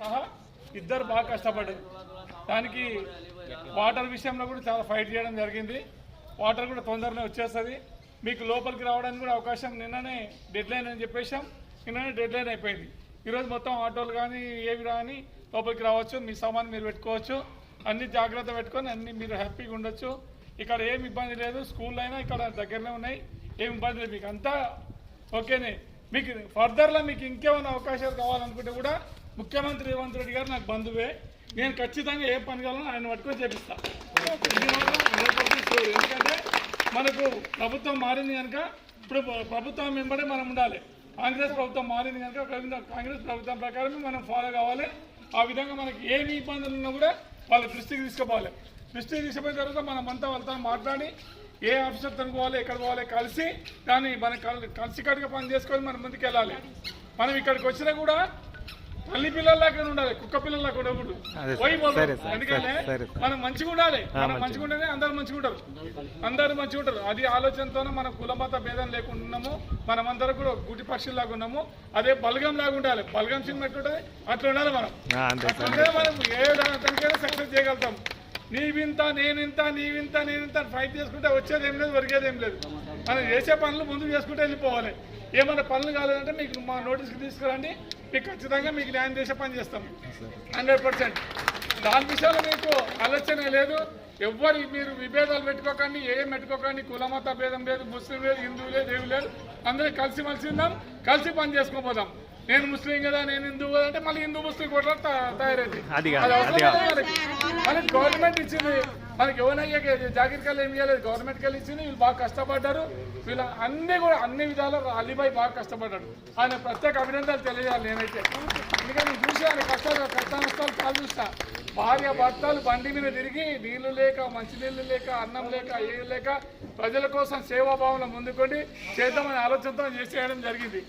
సహా ఇద్దరు బాగా కష్టపడ్డారు. దానికి వాటర్ విషయంలో కూడా చాలా ఫైట్ చేయడం జరిగింది. వాటర్ కూడా తొందరనే వచ్చేస్తుంది. మీకు లోపలికి రావడానికి కూడా అవకాశం నిన్ననే డెడ్లైన్ అని చెప్పేసాం. నిన్ననే డెడ్లైన్ అయిపోయింది. ఈరోజు మొత్తం ఆటోలు కానీ ఏవి కానీ లోపలికి రావచ్చు. మీ సామాన్ మీరు పెట్టుకోవచ్చు. అన్ని జాగ్రత్త పెట్టుకొని అన్ని మీరు హ్యాపీగా ఉండొచ్చు. ఇక్కడ ఏమి ఇబ్బంది లేదు. స్కూల్ అయినా ఇక్కడ దగ్గరనే ఉన్నాయి. ఏమి ఇబ్బంది లేదు. మీకు అంతా ఓకేనే. మీకు ఫర్దర్లో మీకు ఇంకేమైనా అవకాశాలు కావాలనుకుంటే కూడా ముఖ్యమంత్రి రేవంత్ రెడ్డి గారు నాకు బంధువే. నేను ఖచ్చితంగా ఏ పని కావాలో ఆయన పట్టుకొని చేపిస్తాను. ఎందుకంటే మనకు ప్రభుత్వం మారింది కనుక ఇప్పుడు ప్రభుత్వం వెంబడే మనం ఉండాలి. కాంగ్రెస్ ప్రభుత్వం మారింది కనుక కాంగ్రెస్ ప్రభుత్వం ప్రకారమే మనం ఫాలో కావాలి. ఆ విధంగా మనకి ఏమి ఇబ్బందులు ఉన్నా కూడా వాళ్ళ దృష్టికి తీసుకుపోవాలి. దృష్టికి తీసుకుపోయిన తర్వాత మనం అంతా వాళ్ళతో మాట్లాడి ఏ ఆఫీసర్తో పోవాలి, ఎక్కడ పోవాలి కలిసి కానీ మనం కలిసికట్టుగా పని చేసుకొని మనం ముందుకు వెళ్ళాలి. మనం ఇక్కడికి వచ్చినా కూడా తల్లి పిల్లల్లాగా ఉండాలి, కుక్క పిల్లల్లాగా ఉండకూడదు. ఎందుకంటే మనం మంచిగా ఉండాలి. మనం మంచిగా ఉంటేనే అందరూ మంచిగా ఉంటారు. అందరూ మంచిగా ఉంటారు. అది ఆలోచనతోనే మనం కులమత భేదం లేకుండా ఉన్నాము. మనమందరం కూడా గుడి పక్షుల్లాగా ఉన్నాము. అదే బలగం లాగా ఉండాలి. బలగం సినిమా ఎట్లుంటుంది అట్లా ఉండాలి. మనం మనం ఏ దానికైనా సక్సెస్ చేయగలుగుతాం. నీవింత నేనింత నీవింత నేనింత ఫైట్ చేసుకుంటే వచ్చేది ఏం లేదు, ఒరిగేది ఏం లేదు. మనం చేసే పనులు ముందుకు చేసుకుంటే వెళ్ళిపోవాలి. ఏమైనా పనులు కాలేదంటే మీకు మా నోటీస్కి తీసుకురండి. మీకు ఖచ్చితంగా మీకు న్యాయం చేసే పని చేస్తాం 100%. దాని విషయంలో మీకు ఆలోచన లేదు. ఎవ్వరు మీరు విభేదాలు పెట్టుకోకండి, ఏం పెట్టుకోకండి. కులమత భేదం లేదు, ముస్లిం లేదు, హిందువు లేదు, ఏమి లేదు. అందరూ కలిసి మలిసి ఉందాం, కలిసి పని చేసుకోపోదాం. నేను ముస్లిం కదా, నేను హిందువు కదా అంటే మళ్ళీ హిందూ ముస్లిం కూడా తయారైంది. మనకి గవర్నమెంట్ ఇచ్చింది. మనకి ఎవరైనా జాగిర్ కల్ ఏమి ఇవ్వలేదు, గవర్నమెంట్కి వెళ్ళి ఇచ్చింది. వీళ్ళు బాగా కష్టపడ్డారు. వీళ్ళ అన్ని విధాలు అలీబాయి బాగా కష్టపడ్డాడు. ఆయన ప్రత్యేక అభినందనలు తెలియజేయాలి నేనైతే. ఎందుకంటే చూసి ఆయన కష్ట నష్టాలు కాలు చూస్తా. భార్య భర్తలు బండి మీద తిరిగి నీళ్లు లేక, మంచినీళ్ళు లేక, అన్నం లేక, ఏం లేక ప్రజల కోసం సేవాభావంలో ముందుకొని చేద్దామనే ఆలోచనతో చేసేయడం జరిగింది.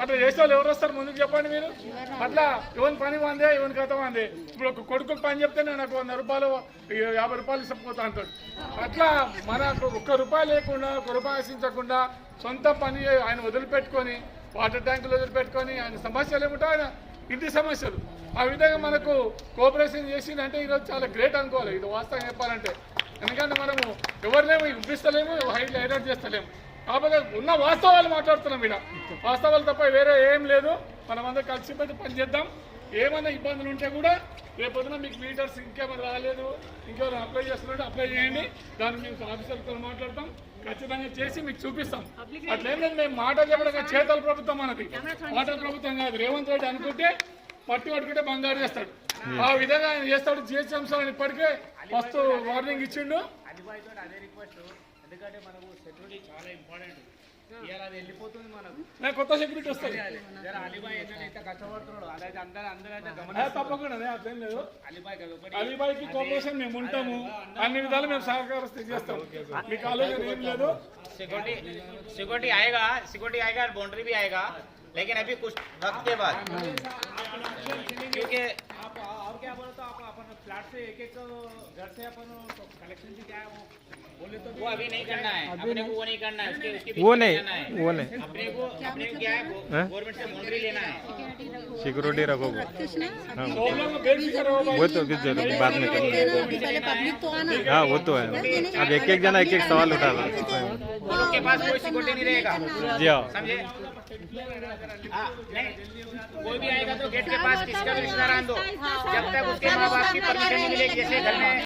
అట్లా చేసే వాళ్ళు ఎవరు వస్తారు ముందుకు చెప్పండి మీరు. అట్లా ఎవరి పని వందే, ఎవరి కథ వందే. ఇప్పుడు ఒక కొడుకులు పని చెప్తేనే నాకు 100 రూపాయలు 50 రూపాయలు ఇష్టపోతా అంటాడు. అట్లా మనకు ₹1 లేకుండా, ₹1 ఆశించకుండా సొంత పని ఆయన వదిలిపెట్టుకొని, వాటర్ ట్యాంకులు వదిలిపెట్టుకొని, ఆయన సమస్యలు ఏమిటో ఆయన ఇంటి సమస్యలు ఆ విధంగా మనకు కోఆపరేషన్ చేసిందంటే ఈరోజు చాలా గ్రేట్ అనుకోవాలి. ఇది వాస్తవం చెప్పాలంటే. ఎందుకంటే మనము ఎవరినేమో ఇప్పిస్తలేము, హైలైట్ చేస్తలేము. కాకపోతే ఉన్న వాస్తవాలు మాట్లాడుతున్నాం. ఇక్కడ వాస్తవాలు తప్ప వేరే ఏం లేదు. మనమందరం కలిసిపోయి పని చేద్దాం. ఏమైనా ఇబ్బందులు ఉంటే కూడా రేపొద్దున మీకు మీటర్స్ ఇంకేమైనా రాలేదు, ఇంకెవరైనా అప్లై చేస్తున్నట్టు అప్లై చేయండి. దాన్ని మేము ఆఫీసర్తో మాట్లాడతాం. ఖచ్చితంగా చేసి మీకు చూపిస్తాం. అట్లేం లేదు. మేము మాట చెప్పడం చేతల ప్రభుత్వం మనది, మాటల ప్రభుత్వం కాదు. రేవంత్ రెడ్డి అనుకుంటే పట్టుకుంటే బంగారు చేస్తాడు. ఆ విధంగా ఆయన చేస్తాడు. జిహెచ్ఎంసీ సార్ ఇప్పటికే మస్తు వార్నింగ్ ఇచ్చిండు. ఎందుకంటే మనకు సెక్యూరిటీ చాలా ఇంపార్టెంట్. ఇవాళ అది వెళ్ళిపోతుంది. మనకు కొత్త సెక్యూరిటీ వస్తుంది. తప్పకుండా అర్థం లేదు. అలీబాయికి కోఆపరేషన్ మేము ఉంటాము. అన్ని విధాలు మేము సహకారం చేస్తాం. మీకు ఆలోచన ఏం లేదు. सिक्योरिटी आएगा और बाउंड्री भी आएगा, लेकिन अभी कुछ वक्त के बाद क्योंकि आप और क्या बोले तो आप अपन फ्लैट से एक घर से अपन कलेक्शन भी क्या है बोले तो वो अभी नहीं करना है. अपने को वो नहीं करना है. उसके वो नहीं अपने को क्या है गवर्नमेंट से बाउंड्री लेना है. सिक्योरिटी रखोगे वो तो बाद में करेंगे. हाँ वो तो है. अब एक जना एक सवाल उठा रहा है. वो लोग के पास कोई सिक्योरिटी नहीं रहेगा. जी हाँ समझे. नहीं कोई भी आएगा तो गेट के पास किसका भी रिश्तेदार आन दो. जब तक उसके माँ बाप की परमिशन नहीं मिलेगी. जैसे घर में